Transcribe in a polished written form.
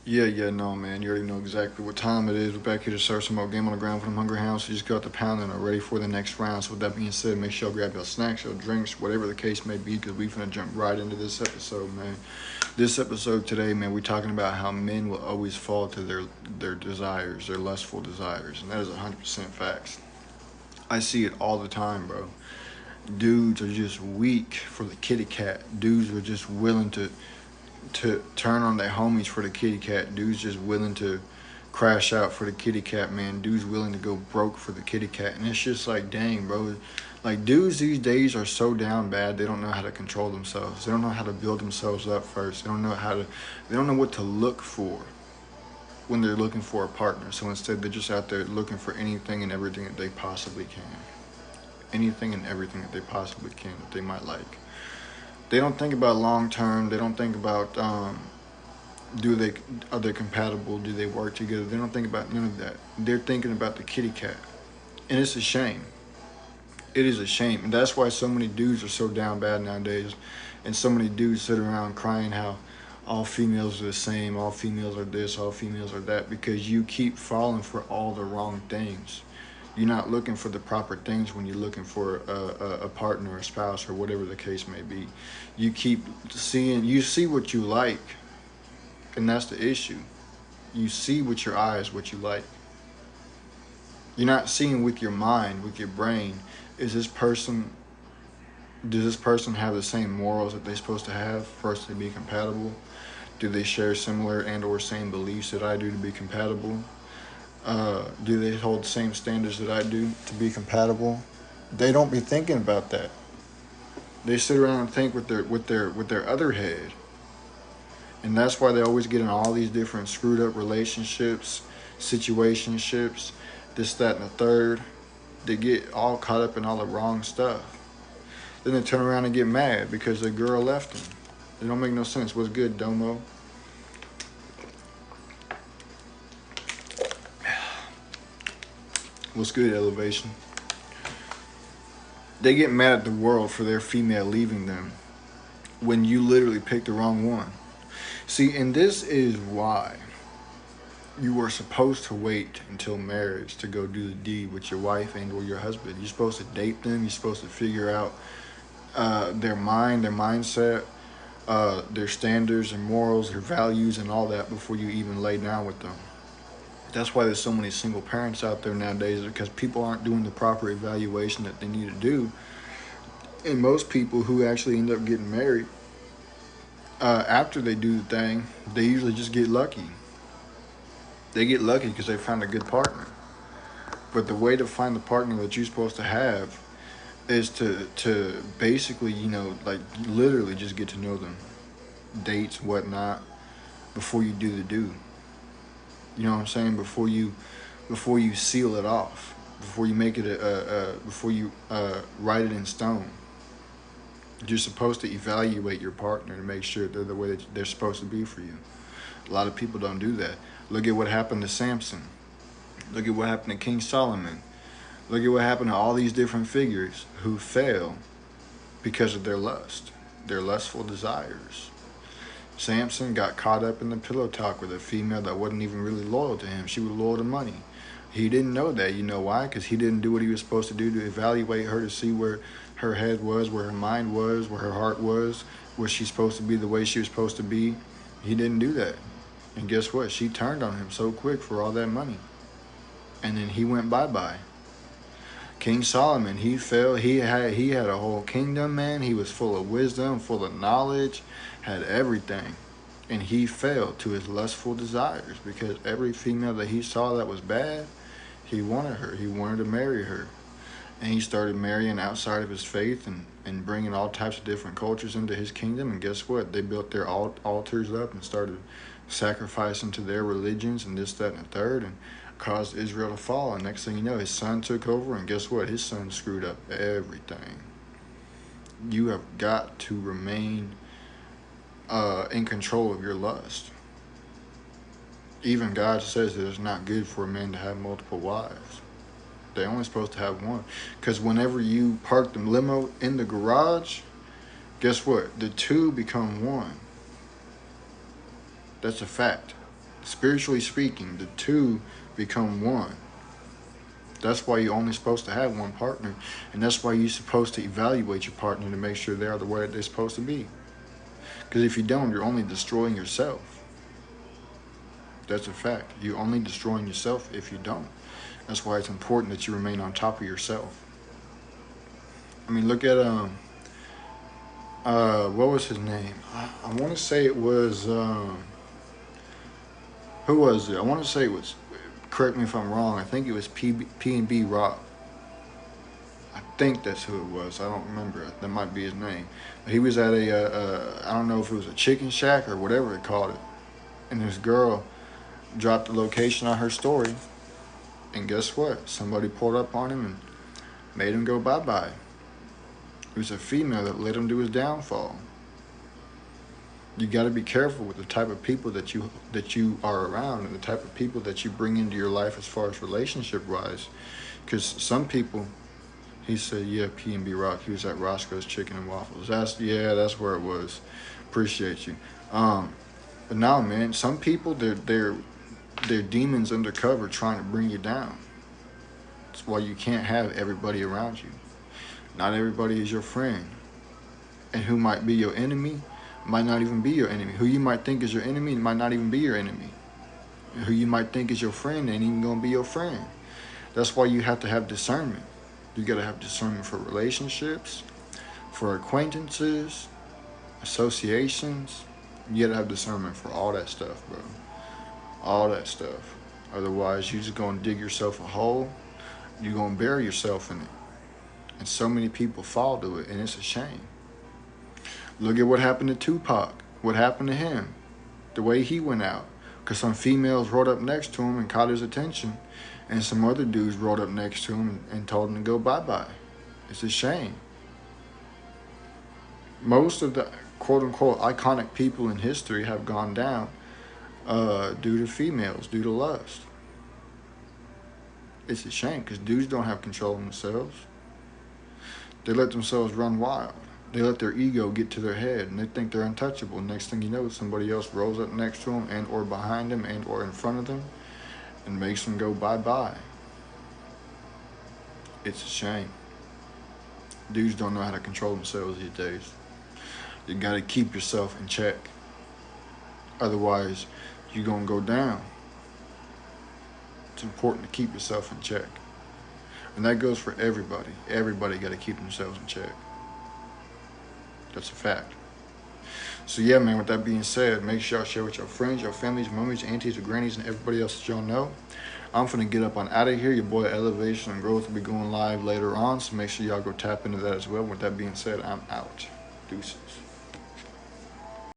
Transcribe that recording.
Yeah, no, man. You already know exactly what time it is. We're back here to serve some more game on the ground for them hungry hounds. So just got the pound and are ready for the next round. So with that being said, make sure you grab your snacks, your drinks, whatever the case may be, because we finna jump right into this episode, man. This episode today, man, we're talking about how men will always fall to their desires, their lustful desires, and that is 100% facts. I see it all the time, bro. Dudes are just weak for the kitty cat. Dudes are just willing to turn on their homies for the kitty cat. Dudes just willing to crash out for the kitty cat, man. Dudes willing to go broke for the kitty cat. And it's just like, dang, bro. Like, dudes these days are so down bad, they don't know how to control themselves. They don't know how to build themselves up first. They don't know what to look for when they're looking for a partner. So instead, they're just out there looking for anything and everything that they possibly can. Anything and everything that they possibly can that they might like. They don't think about long term. They don't think about do they are they compatible? Do they work together? They don't think about none of that. They're thinking about the kitty cat, and it's a shame. It is a shame, and that's why so many dudes are so down bad nowadays, and so many dudes sit around crying how all females are the same, all females are this, all females are that, because you keep falling for all the wrong things. You're not looking for the proper things when you're looking for a partner, a spouse, or whatever the case may be. You see what you like, and that's the issue. You see with your eyes what you like. You're not seeing with your mind, with your brain. Is this person does this person have the same morals that they're supposed to have for us to be compatible? Do they share similar and or same beliefs that I do to be compatible? Do they hold the same standards that I do to be compatible? They don't be thinking about that. They sit around and think with their other head, and that's why they always get in all these different screwed up relationships, situationships, this, that, and the third. They get all caught up in all the wrong stuff. Then they turn around and get mad because the girl left them. It don't make no sense. What's good, Domo? What's good, Elevation? They get mad at the world for their female leaving them when you literally picked the wrong one. See, and this is why you were supposed to wait until marriage to go do the deed with your wife and or your husband. You're supposed to date them. You're supposed to figure out their mind, their mindset, their standards and morals, their values, and all that before you even lay down with them. That's why there's so many single parents out there nowadays, because people aren't doing the proper evaluation that they need to do. And most people who actually end up getting married, after they do the thing, they usually just get lucky. They get lucky because they found a good partner. But the way to find the partner that you're supposed to have is to basically, like literally just get to know them, dates, whatnot, before you do the do. You know what I'm saying? Before you seal it off, before you make it before you write it in stone. You're supposed to evaluate your partner to make sure they're the way that they're supposed to be for you. A lot of people don't do that. Look at what happened to Samson. Look at what happened to King Solomon. Look at what happened to all these different figures who fail because of their lust, their lustful desires. Samson got caught up in the pillow talk with a female that wasn't even really loyal to him. She was loyal to money. He didn't know that. You know why? Because he didn't do what he was supposed to do to evaluate her, to see where her head was, where her mind was, where her heart was, where she's supposed to be the way she was supposed to be. He didn't do that. And guess what? She turned on him so quick for all that money. And then he went bye-bye. King Solomon, he fell. He had a whole kingdom, man. He was full of wisdom, full of knowledge, had everything. And he fell to his lustful desires because every female that he saw that was bad, he wanted her. He wanted to marry her. And he started marrying outside of his faith and bringing all types of different cultures into his kingdom. And guess what? They built their altars up and started sacrificing to their religions and this, that, and the third. And caused Israel to fall. And next thing you know, his son took over. And guess what? His son screwed up everything. You have got to remain in control of your lust. Even God says that it's not good for a man to have multiple wives. They're only supposed to have one. Because whenever you park the limo in the garage, guess what? The two become one. That's a fact. Spiritually speaking, the two become one. That's why you're only supposed to have one partner, and that's why you're supposed to evaluate your partner to make sure they are the way that they're supposed to be. Because if you don't, you're only destroying yourself. That's a fact. You're only destroying yourself if you don't. That's why it's important that you remain on top of yourself. I mean, look at what was his name? I want to say it was who was it? I want to say it was. Correct me if I'm wrong. I think it was P and B Rock. I think that's who it was. I don't remember. That might be his name. But he was at I don't know if it was a chicken shack or whatever it called it. And this girl dropped the location on her story. And guess what? Somebody pulled up on him and made him go bye-bye. It was a female that led him to his downfall. You got to be careful with the type of people that you are around and the type of people that you bring into your life as far as relationship-wise. Because some people, he said, yeah, P&B Rock. He was at Roscoe's Chicken and Waffles. That's where it was. Appreciate you. But now, man, some people they're demons undercover trying to bring you down. That's why you can't have everybody around you. Not everybody is your friend. And who might be your enemy might not even be your enemy. Who you might think is your enemy might not even be your enemy. Who you might think is your friend ain't even gonna be your friend. That's why you have to have discernment. You gotta have discernment for relationships, for acquaintances, associations. You gotta have discernment for all that stuff, bro. All that stuff. Otherwise, you're just gonna dig yourself a hole. You're gonna bury yourself in it. And so many people fall to it, and it's a shame. Look at what happened to Tupac. What happened to him? The way he went out. Because some females rode up next to him and caught his attention. And some other dudes rode up next to him and told him to go bye-bye. It's a shame. Most of the quote-unquote iconic people in history have gone down due to females, due to lust. It's a shame because dudes don't have control of themselves. They let themselves run wild. They let their ego get to their head and they think they're untouchable. Next thing you know, somebody else rolls up next to them and or behind them and or in front of them and makes them go bye-bye. It's a shame. Dudes don't know how to control themselves these days. You gotta keep yourself in check. Otherwise, you're gonna go down. It's important to keep yourself in check. And that goes for everybody. Everybody gotta keep themselves in check. That's a fact. So yeah, man, with that being said, make sure y'all share with your friends, your families, mummies, aunties, or grannies, and everybody else that y'all know. I'm finna get up on out of here. Your boy Elevation and Growth will be going live later on, so make sure y'all go tap into that as well. With that being said, I'm out. Deuces.